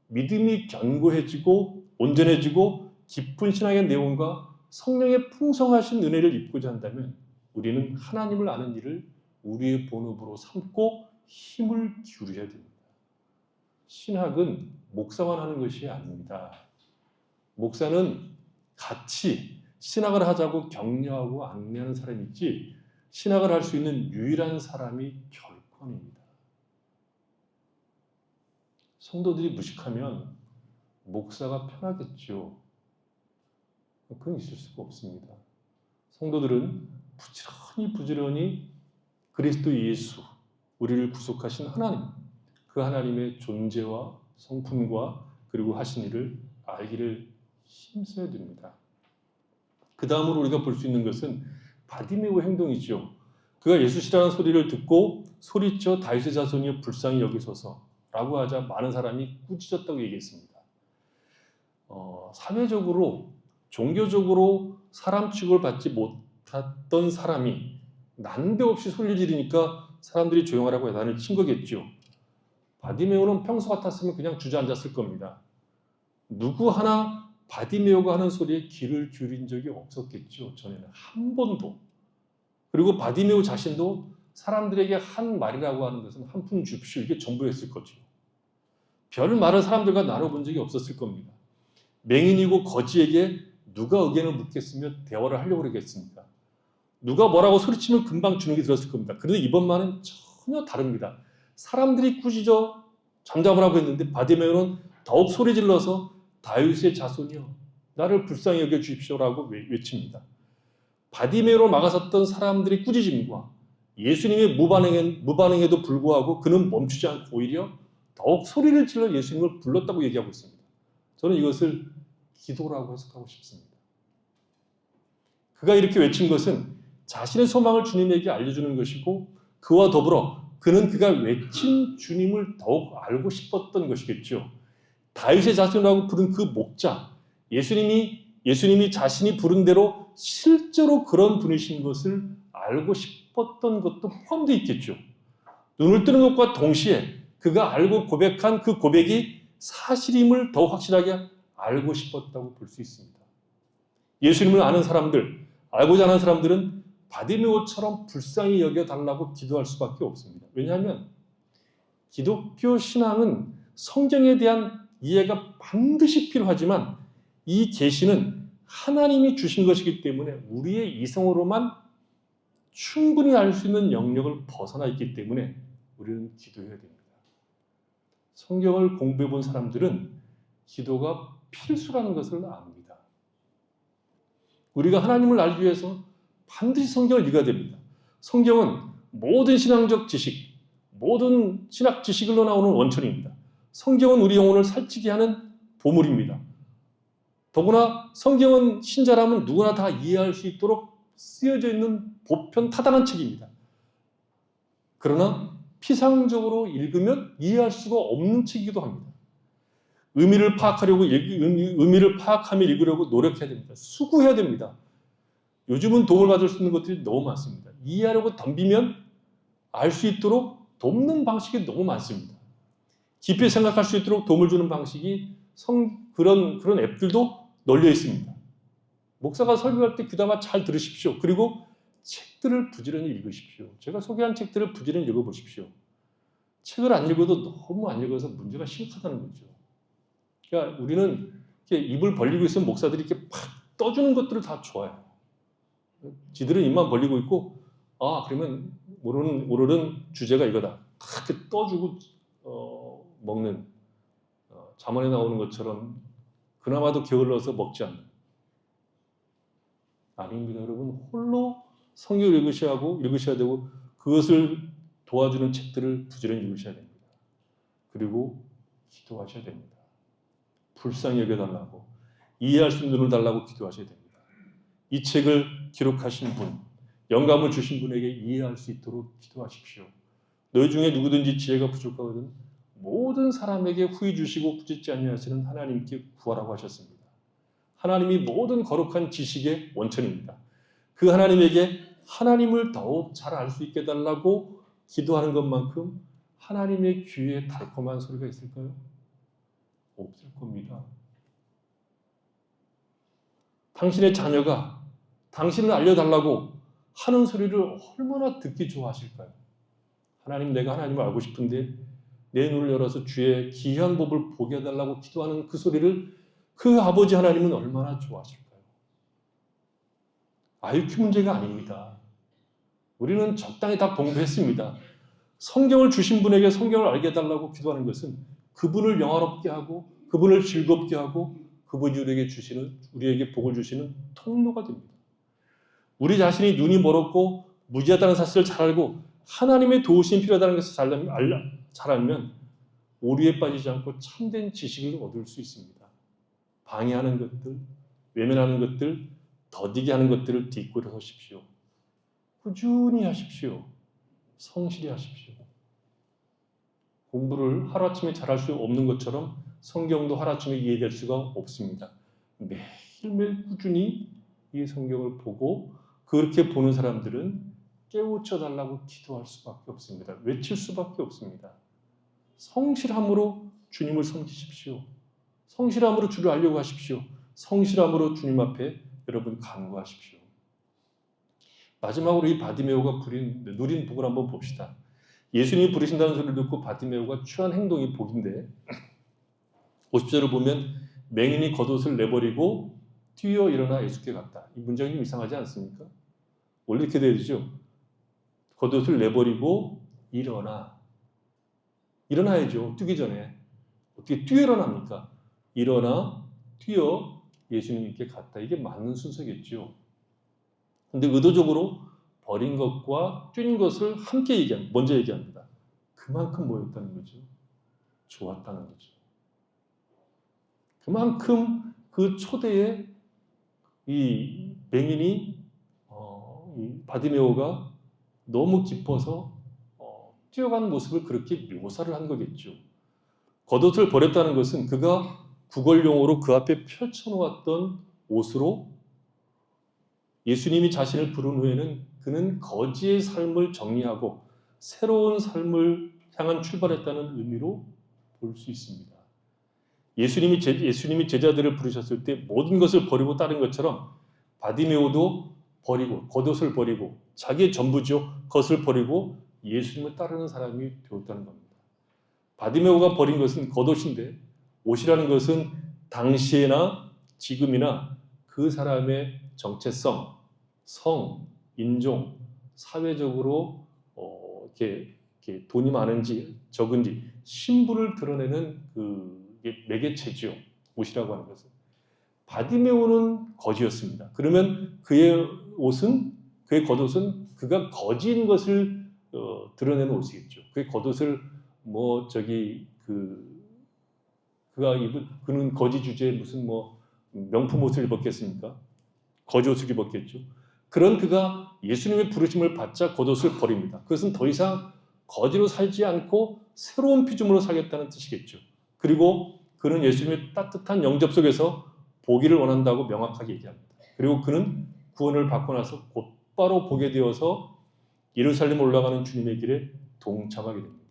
믿음이 견고해지고 온전해지고 깊은 신앙의 내용과 성령의 풍성하신 은혜를 입고자 한다면 우리는 하나님을 아는 일을 우리의 본업으로 삼고 힘을 기울여야 됩니다. 신학은 목사만 하는 것이 아닙니다. 목사는 같이 신학을 하자고 격려하고 안내하는 사람이지 신학을 할 수 있는 유일한 사람이 결코 아닙니다. 성도들이 무식하면 목사가 편하겠죠. 그건 있을 수가 없습니다. 성도들은 부지런히 그리스도 예수, 우리를 구속하신 하나님, 그 하나님의 존재와 성품과 그리고 하신 일을 알기를 힘써야 됩니다. 그 다음으로 우리가 볼 수 있는 것은 바디메오 행동이죠. 그가 예수시라는 소리를 듣고 소리쳐 다윗의 자손이여 불쌍히 여기소서 라고 하자 많은 사람이 꾸짖었다고 얘기했습니다. 사회적으로 종교적으로 사람 취급을 받지 못했던 사람이 난데없이 소리를 지르니까 사람들이 조용하라고 야단을 친 거겠죠. 바디메오는 평소 같았으면 그냥 주저앉았을 겁니다. 누구 하나 바디메오가 하는 소리에 귀를 기울인 적이 없었겠죠. 전에는 한 번도. 그리고 바디메오 자신도 사람들에게 한 말이라고 하는 것은 한 푼 줍시오. 이게 전부였을 거죠. 별 말을 사람들과 나눠본 적이 없었을 겁니다. 맹인이고 거지에게 누가 의견을 묻겠으며 대화를 하려고 그러겠습니까? 누가 뭐라고 소리치면 금방 주눅이 들었을 겁니다. 그런데 이번만은 전혀 다릅니다. 사람들이 꾸짖어 잠잠을 하고 있는데 바디메오는 더욱 소리 질러서 다윗의 자손이여 나를 불쌍히 여겨주십시오라고 외칩니다. 바디메오로 막아섰던 사람들의 꾸짖음과 예수님의 무반응에도 불구하고 그는 멈추지 않고 오히려 더욱 소리를 질러 예수님을 불렀다고 얘기하고 있습니다. 저는 이것을 기도라고 해석하고 싶습니다. 그가 이렇게 외친 것은 자신의 소망을 주님에게 알려주는 것이고 그와 더불어 그는 그가 외친 주님을 더욱 알고 싶었던 것이겠죠. 다윗의 자손이라고 부른 그 목자, 예수님이 자신이 부른 대로 실제로 그런 분이신 것을 알고 싶었던 것도 포함되어 있겠죠. 눈을 뜨는 것과 동시에 그가 알고 고백한 그 고백이 사실임을 더 확실하게 알고 싶었다고 볼 수 있습니다. 예수님을 아는 사람들, 알고자 하는 사람들은 바디메오처럼 불쌍히 여겨달라고 기도할 수밖에 없습니다. 왜냐하면 기독교 신앙은 성경에 대한 이해가 반드시 필요하지만 이 계시는 하나님이 주신 것이기 때문에 우리의 이성으로만 충분히 알 수 있는 영역을 벗어나 있기 때문에 우리는 기도해야 됩니다. 성경을 공부해 본 사람들은 기도가 필수라는 것을 압니다. 우리가 하나님을 알기 위해서 반드시 성경을 읽어야 됩니다. 성경은 모든 신앙적 지식, 모든 신학 지식으로 나오는 원천입니다. 성경은 우리 영혼을 살찌게 하는 보물입니다. 더구나 성경은 신자라면 누구나 다 이해할 수 있도록 쓰여져 있는 보편 타당한 책입니다. 그러나 피상적으로 읽으면 이해할 수가 없는 책이기도 합니다. 의미를 파악하려고 의미를 파악하며 읽으려고 노력해야 됩니다. 수고해야 됩니다. 요즘은 도움을 받을 수 있는 것들이 너무 많습니다. 이해하려고 덤비면 알 수 있도록 돕는 방식이 너무 많습니다. 깊이 생각할 수 있도록 도움을 주는 방식이 그런 앱들도 널려 있습니다. 목사가 설교할 때 귀담아 잘 들으십시오. 그리고 책들을 부지런히 읽으십시오. 제가 소개한 책들을 부지런히 읽어보십시오. 책을 안 읽어도 너무 안 읽어서 문제가 심각하다는 거죠. 그러니까 우리는 이렇게 입을 벌리고 있으면 목사들이 이렇게 팍 떠주는 것들을 다 좋아해요. 지들은 입만 벌리고 있고, 그러면 오늘은 주제가 이거다. 탁 이렇게 떠주고 먹는, 잠언에 나오는 것처럼 그나마도 게을러서 먹지 않는. 아닙니다, 여러분. 홀로 성경을 읽으셔야 되고 그것을 도와주는 책들을 부지런히 읽으셔야 됩니다. 그리고 기도하셔야 됩니다. 불쌍히 여겨달라고, 이해할 수 있는 눈을 달라고 기도하셔야 됩니다. 이 책을 기록하신 분, 영감을 주신 분에게 이해할 수 있도록 기도하십시오. 너희 중에 누구든지 지혜가 부족하거든 모든 사람에게 후히 주시고 꾸짖지 아니하시는 하나님께 구하라고 하셨습니다. 하나님이 모든 거룩한 지식의 원천입니다. 그 하나님에게 하나님을 더욱 잘 알 수 있게 해달라고 기도하는 것만큼 하나님의 귀에 달콤한 소리가 있을까요? 없을 겁니다. 당신의 자녀가 당신을 알려달라고 하는 소리를 얼마나 듣기 좋아하실까요? 하나님, 내가 하나님을 알고 싶은데 내 눈을 열어서 주의 귀한 법을 보게 해달라고 기도하는 그 소리를 그 아버지 하나님은 얼마나 좋아하실까요? IQ 문제가 아닙니다. 우리는 적당히 다 공부했습니다. 성경을 주신 분에게 성경을 알게 해달라고 기도하는 것은 그분을 영화롭게 하고 그분을 즐겁게 하고 그분이 우리에게 복을 주시는 통로가 됩니다. 우리 자신이 눈이 멀었고 무지하다는 사실을 잘 알고 하나님의 도우심이 필요하다는 것을 잘 알면 오류에 빠지지 않고 참된 지식을 얻을 수 있습니다. 방해하는 것들, 외면하는 것들, 더디게 하는 것들을 딛고 일어서십시오. 꾸준히 하십시오. 성실히 하십시오. 공부를 하루아침에 잘할 수 없는 것처럼 성경도 하루아침에 이해될 수가 없습니다. 매일매일 꾸준히 이 성경을 보고 그렇게 보는 사람들은 깨우쳐달라고 기도할 수밖에 없습니다. 외칠 수밖에 없습니다. 성실함으로 주님을 섬기십시오. 성실함으로 주를 알려고 하십시오. 성실함으로 주님 앞에 여러분 간구하십시오. 마지막으로 이 바디메오가 누린 복을 한번 봅시다. 예수님이 부르신다는 소리를 듣고 바디메오가 취한 행동이 복인데 50절을 보면 맹인이 겉옷을 내버리고 뛰어 일어나 예수께 갔다. 이 문장이 좀 이상하지 않습니까? 원래 이렇게 돼야 되죠. 겉옷을 내버리고 일어나야죠. 뛰기 전에. 어떻게 뛰어 일어납니까? 일어나 뛰어 예수님께 갔다. 이게 맞는 순서겠죠. 근데 의도적으로 버린 것과 뛴 것을 함께 먼저 얘기합니다. 그만큼 뭐였다는 거죠? 좋았다는 거죠. 그만큼 그 초대에 이 맹인이 이 바디메오가 너무 기뻐서 뛰어간 모습을 그렇게 묘사를 한 거겠죠. 겉옷을 버렸다는 것은 그가 구걸용으로 그 앞에 펼쳐놓았던 옷으로 예수님이 자신을 부른 후에는 그는 거지의 삶을 정리하고 새로운 삶을 향한 출발했다는 의미로 볼 수 있습니다. 예수님이 제자들을 부르셨을 때 모든 것을 버리고 따른 것처럼 바디메오도 버리고 겉옷을 버리고 자기의 전부죠. 겉을 버리고 예수님을 따르는 사람이 되었다는 겁니다. 바디메오가 버린 것은 겉옷인데 옷이라는 것은 당시에나 지금이나 그 사람의 정체성, 성, 인종, 사회적으로 이렇게 돈이 많은지 적은지 신분을 드러내는 그 매개체죠. 옷이라고 하는 것은. 바디메오는 거지였습니다. 그러면 그의 겉옷은 그가 거지인 것을 드러내는 옷이겠죠. 그의 겉옷을 그는 거지 주제에 무슨 명품 옷을 입었겠습니까? 거지 옷을 입었겠죠. 그런 그가 예수님의 부르심을 받자 겉옷을 버립니다. 그것은 더 이상 거지로 살지 않고 새로운 피조물로 살겠다는 뜻이겠죠. 그리고 그는 예수님의 따뜻한 영접 속에서 보기를 원한다고 명확하게 얘기합니다. 그리고 그는 구원을 받고 나서 곧바로 보게 되어서 예루살렘 올라가는 주님의 길에 동참하게 됩니다.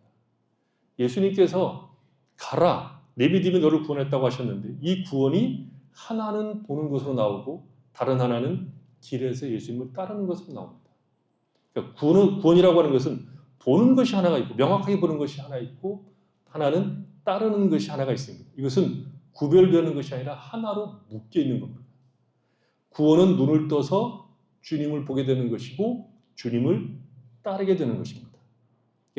예수님께서 가라, 내 믿음이 너를 구원했다고 하셨는데 이 구원이 하나는 보는 것으로 나오고 다른 하나는 길에서 예수님을 따르는 것으로 나옵니다. 그러니까 구원이라고 하는 것은 보는 것이 하나가 있고 명확하게 보는 것이 하나 있고 하나는 따르는 것이 하나가 있습니다. 이것은 구별되는 것이 아니라 하나로 묶여 있는 겁니다. 구원은 눈을 떠서 주님을 보게 되는 것이고 주님을 따르게 되는 것입니다.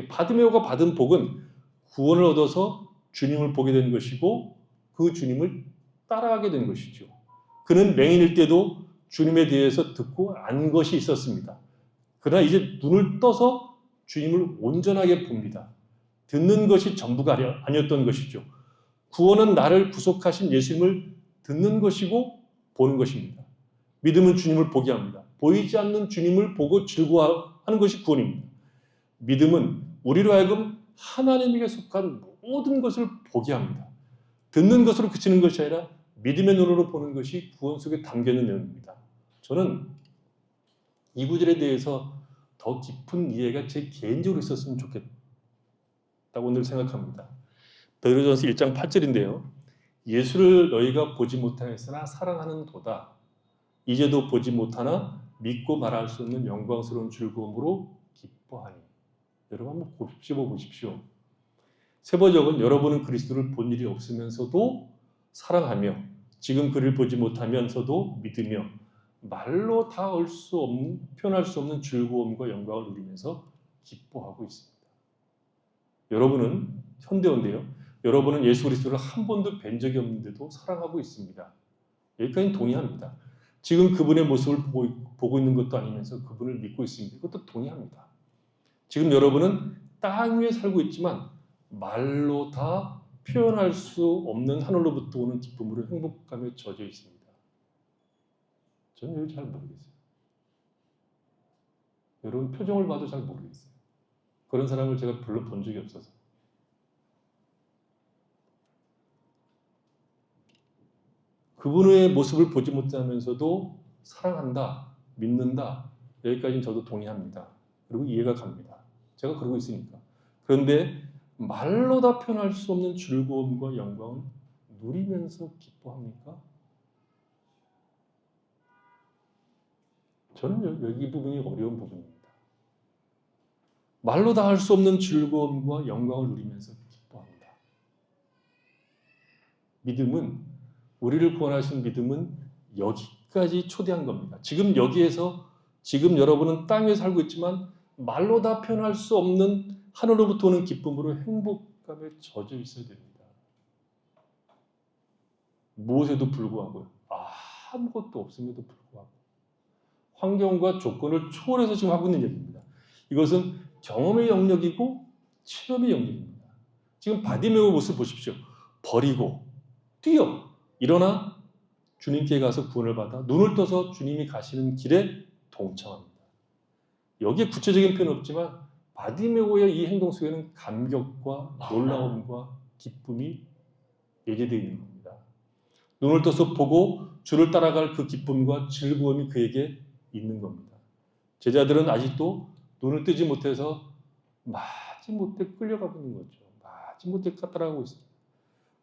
바디메오가 받은 복은 구원을 얻어서 주님을 보게 되는 것이고 그 주님을 따라가게 되는 것이죠. 그는 맹인일 때도 주님에 대해서 듣고 안 것이 있었습니다. 그러나 이제 눈을 떠서 주님을 온전하게 봅니다. 듣는 것이 전부가 아니었던 것이죠. 구원은 나를 구속하신 예수님을 듣는 것이고 보는 것입니다. 믿음은 주님을 보게 합니다. 보이지 않는 주님을 보고 즐거워하는 것이 구원입니다. 믿음은 우리로 하여금 하나님에게 속한 모든 것을 보게 합니다. 듣는 것으로 그치는 것이 아니라 믿음의 눈으로 보는 것이 구원 속에 담겨있는 내용입니다. 저는 이 구절에 대해서 더 깊은 이해가 제 개인적으로 있었으면 좋겠다고 늘 생각합니다. 베드로전서 1장 8절인데요. 예수를 너희가 보지 못하였으나 사랑하는 도다. 이제도 보지 못하나 믿고 말할 수 없는 영광스러운 즐거움으로 기뻐하니. 여러분 한번 곱씹어 보십시오. 세번역은 여러분은 그리스도를 본 일이 없으면서도 사랑하며 지금 그를 보지 못하면서도 믿으며 말로 다 표현할 수 없는 즐거움과 영광을 누리면서 기뻐하고 있습니다. 여러분은 현대어인데요. 여러분은 예수 그리스도를 한 번도 뵌 적이 없는데도 사랑하고 있습니다. 여기까지는 동의합니다. 지금 그분의 모습을 보고 있는 것도 아니면서 그분을 믿고 있습니다. 그것도 동의합니다. 지금 여러분은 땅 위에 살고 있지만 말로 다 표현할 수 없는 하늘로부터 오는 기쁨으로 행복감에 젖어 있습니다. 저는 이거 잘 모르겠어요. 여러분 표정을 봐도 잘 모르겠어요. 그런 사람을 제가 별로 본 적이 없어서. 그분의 모습을 보지 못하면서도 사랑한다, 믿는다. 여기까지는 저도 동의합니다. 그리고 이해가 갑니다. 제가 그러고 있으니까. 그런데 말로 다 표현할 수 없는 즐거움과 영광을 누리면서 기뻐합니까? 저는 여기 부분이 어려운 부분입니다. 말로 다 할 수 없는 즐거움과 영광을 누리면서 기뻐합니다. 믿음은, 우리를 구원하신 믿음은 여기까지 초대한 겁니다. 지금 여기에서 지금 여러분은 땅에 살고 있지만 말로 다 표현할 수 없는 하늘로부터 오는 기쁨으로 행복감에 젖어 있어야 됩니다. 무엇에도 불구하고요. 아무것도 없음에도 불구하고 환경과 조건을 초월해서 지금 하고 있는 얘기입니다. 이것은 경험의 영역이고 체험의 영역입니다. 지금 바디메오 모습 보십시오. 버리고 뛰어 일어나 주님께 가서 구원을 받아 눈을 떠서 주님이 가시는 길에 동참합니다. 여기에 구체적인 표현은 없지만 바디메오의 이 행동 속에는 감격과 놀라움과 기쁨이 예제되어 있는 겁니다. 눈을 떠서 보고 주를 따라갈 그 기쁨과 즐거움이 그에게 있는 겁니다. 제자들은 아직도 눈을 뜨지 못해서 마지못해 끌려가고 있는 거죠. 마지못해 따라가고 있습니다.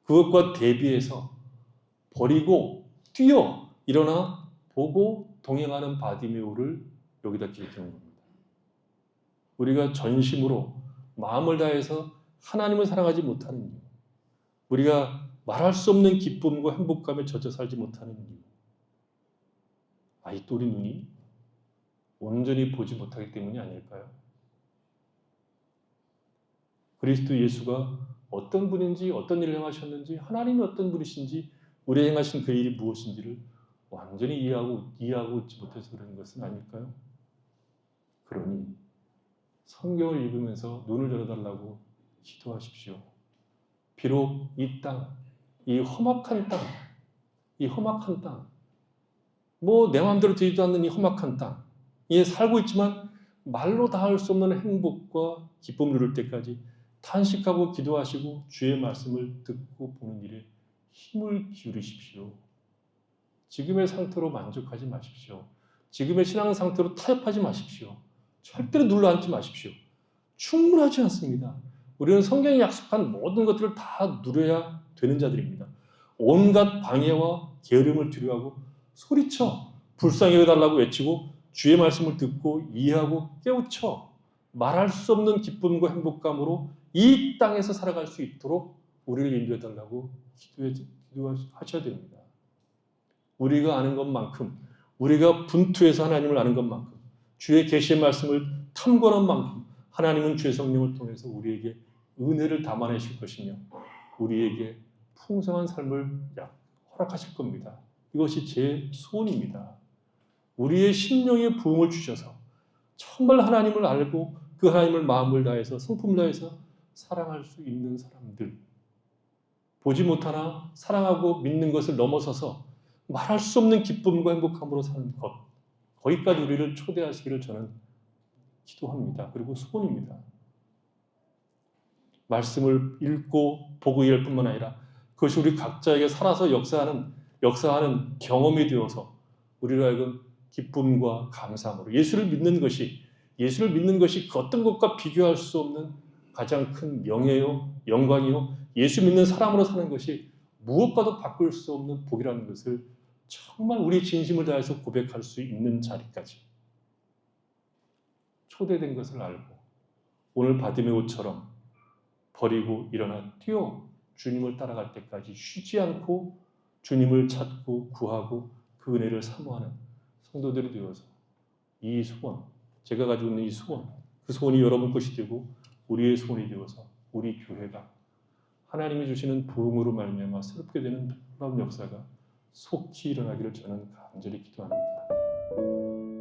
그것과 대비해서 버리고 뛰어 일어나 보고 동행하는 바디메오를 여기다 기록하는 겁니다. 우리가 전심으로 마음을 다해서 하나님을 사랑하지 못하는 이유, 우리가 말할 수 없는 기쁨과 행복감에 젖어 살지 못하는 이유, 아직도 우리 눈이 온전히 보지 못하기 때문이 아닐까요? 그리스도 예수가 어떤 분인지, 어떤 일을 행하셨는지, 하나님이 어떤 분이신지, 우리 행하신 그 일이 무엇인지를 완전히 이해하고 있지 못해서 그런 것은 아닐까요? 그러니 성경을 읽으면서 눈을 열어달라고 기도하십시오. 비록 이 땅, 이 험악한 땅, 이 험악한 땅, 뭐 내 마음대로 되지도 않는 이 험악한 땅에 살고 있지만 말로 다 할 수 없는 행복과 기쁨을 누릴 때까지 탄식하고 기도하시고 주의 말씀을 듣고 보는 일에 힘을 기울이십시오. 지금의 상태로 만족하지 마십시오. 지금의 신앙 상태로 타협하지 마십시오. 절대로 눌러앉지 마십시오. 충분하지 않습니다. 우리는 성경이 약속한 모든 것들을 다 누려야 되는 자들입니다. 온갖 방해와 게으름을 두려워하고 소리쳐 불쌍히 여겨달라고 외치고 주의 말씀을 듣고 이해하고 깨우쳐 말할 수 없는 기쁨과 행복감으로 이 땅에서 살아갈 수 있도록 우리를 인도해달라고 기도하셔야 됩니다. 우리가 아는 것만큼, 우리가 분투해서 하나님을 아는 것만큼, 주의 계시의 말씀을 탐구하는 만큼 하나님은 주의 성령을 통해서 우리에게 은혜를 담아내실 것이며 우리에게 풍성한 삶을 허락하실 겁니다. 이것이 제 소원입니다. 우리의 심령의 부흥을 주셔서 정말 하나님을 알고 그 하나님을 마음을 다해서 성품을 다해서 사랑할 수 있는 사람들, 보지 못하나 사랑하고 믿는 것을 넘어서서 말할 수 없는 기쁨과 행복함으로 사는 것, 거기까지 우리를 초대하시기를 저는 기도합니다. 그리고 소원입니다. 말씀을 읽고 보고 이할 뿐만 아니라 그것이 우리 각자에게 살아서 역사하는 경험이 되어서 우리로 하여금 기쁨과 감사함으로 예수를 믿는 것이 그 어떤 것과 비교할 수 없는 가장 큰 명예요, 영광이요, 예수 믿는 사람으로 사는 것이 무엇과도 바꿀 수 없는 복이라는 것을 정말 우리 진심을 다해서 고백할 수 있는 자리까지 초대된 것을 알고 오늘 바디메오처럼 버리고 일어나 뛰어 주님을 따라갈 때까지 쉬지 않고 주님을 찾고 구하고 그 은혜를 사모하는 성도들이 되어서 이 소원, 제가 가지고 있는 이 소원, 그 소원이 여러분 것이 되고 우리의 소원이 되어서 우리 교회가 하나님이 주시는 부흥으로 말미암아 새롭게 되는 놀라운 역사가 속히 일어나기를 저는 간절히 기도합니다.